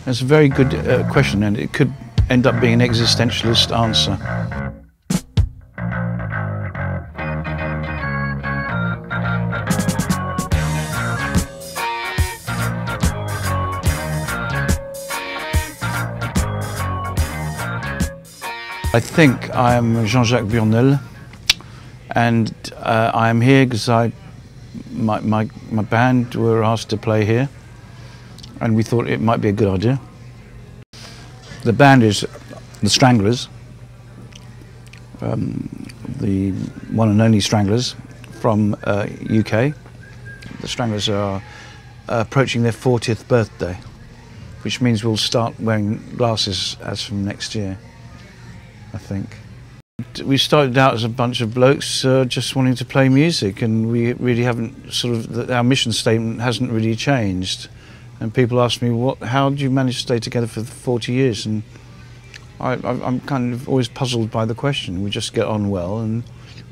It's a very good question, and it could end up being an existentialist answer. I think I am Jean-Jacques Burnel, and I am here because my band were asked to play here, and we thought it might be a good idea. The band is The Stranglers, the one and only Stranglers from UK. The Stranglers are approaching their 40th birthday, which means we'll start wearing glasses as from next year, I think. We started out as a bunch of blokes just wanting to play music, and we really haven't our mission statement hasn't really changed. And people ask me, how did you manage to stay together for 40 years? And I'm kind of always puzzled by the question. We just get on well, and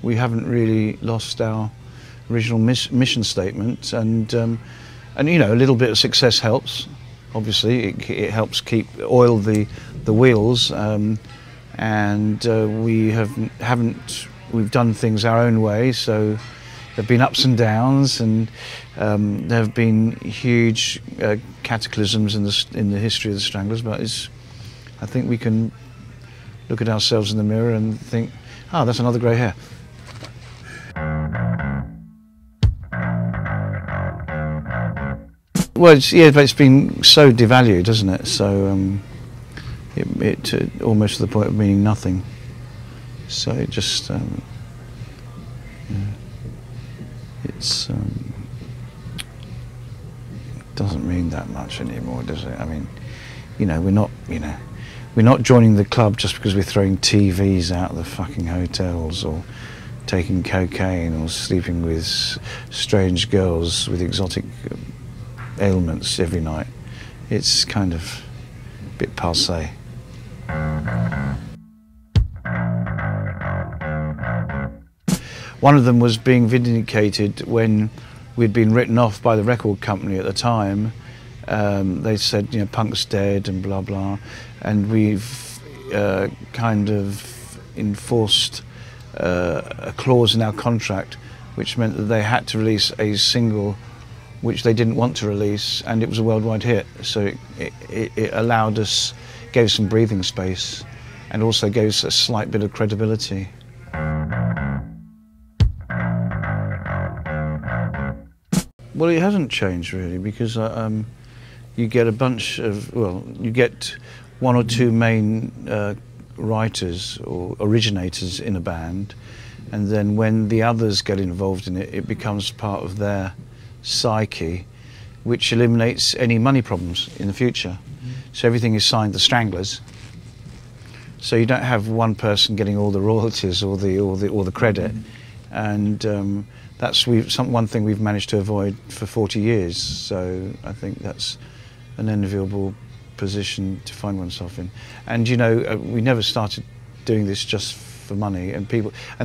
we haven't really lost our original mission statement. And you know, a little bit of success helps. Obviously, it helps oil the wheels. And we've done things our own way, so there've been ups and downs, and there have been huge cataclysms in the history of the Stranglers. But I think we can look at ourselves in the mirror and think, oh, that's another grey hair. Well, but it's been so devalued, hasn't it? So. It almost to the point of meaning nothing. So it just, it doesn't mean that much anymore, does it? I mean, you know, we're not joining the club just because we're throwing TVs out of the fucking hotels, or taking cocaine, or sleeping with strange girls with exotic ailments every night. It's kind of a bit passé. One of them was being vindicated when we'd been written off by the record company at the time. They said, you know, punk's dead and blah blah, and we've kind of enforced a clause in our contract which meant that they had to release a single which they didn't want to release, and it was a worldwide hit. So it allowed us, gave some breathing space, and also gave us a slight bit of credibility. Well, it hasn't changed really, because you get a bunch of, you get one or two main writers or originators in a band, and then when the others get involved in it, it becomes part of their psyche, which eliminates any money problems in the future. So everything is signed The Stranglers. So you don't have one person getting all the royalties or the credit, and that's one thing we've managed to avoid for 40 years. So I think that's an enviable position to find oneself in. And you know, we never started doing this just for money, and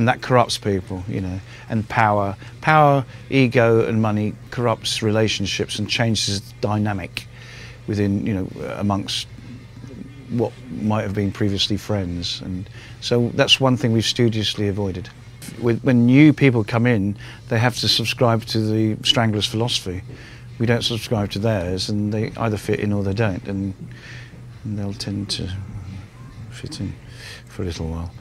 that corrupts people, you know. And power, ego, and money corrupts relationships and changes the dynamic within, you know, amongst what might have been previously friends. And so that's one thing we've studiously avoided. When new people come in, they have to subscribe to the Stranglers' philosophy. We don't subscribe to theirs, and they either fit in or they don't, and they'll tend to fit in for a little while.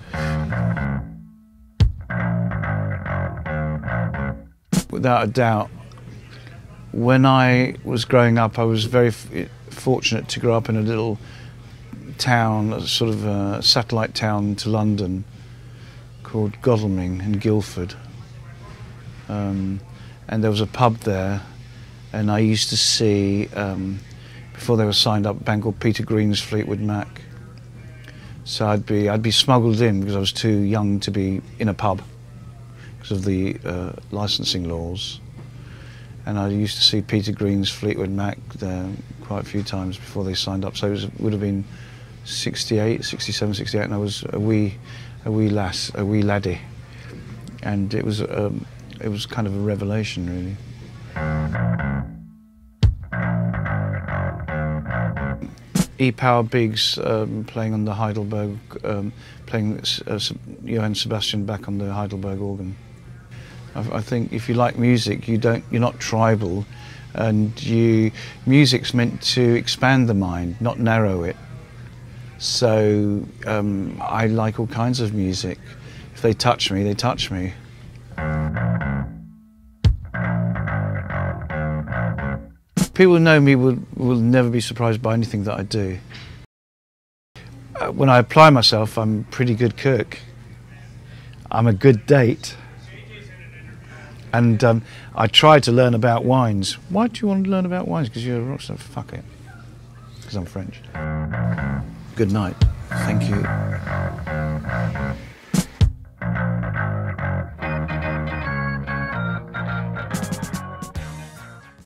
Without a doubt, when I was growing up, I was very fortunate to grow up in a little town, a sort of a satellite town to London, called Godalming in Guildford. And there was a pub there, and I used to see, before they were signed up, a band called Peter Green's Fleetwood Mac. So I'd be smuggled in because I was too young to be in a pub because of the licensing laws. And I used to see Peter Green's Fleetwood Mac there quite a few times before they signed up. So it would have been 68, 67, 68, and I was a wee laddie. And it was kind of a revelation, really. E. Power Biggs playing on the Heidelberg, playing Johann Sebastian Bach on the Heidelberg organ. I think if you like music, you're not tribal, and music's meant to expand the mind, not narrow it. So I like all kinds of music. If they touch me, they touch me. People who know me will never be surprised by anything that I do. When I apply myself, I'm a pretty good cook. I'm a good date. And I try to learn about wines. Why do you want to learn about wines? Because you're a rock star. Fuck it. Because I'm French. Good night. Thank you.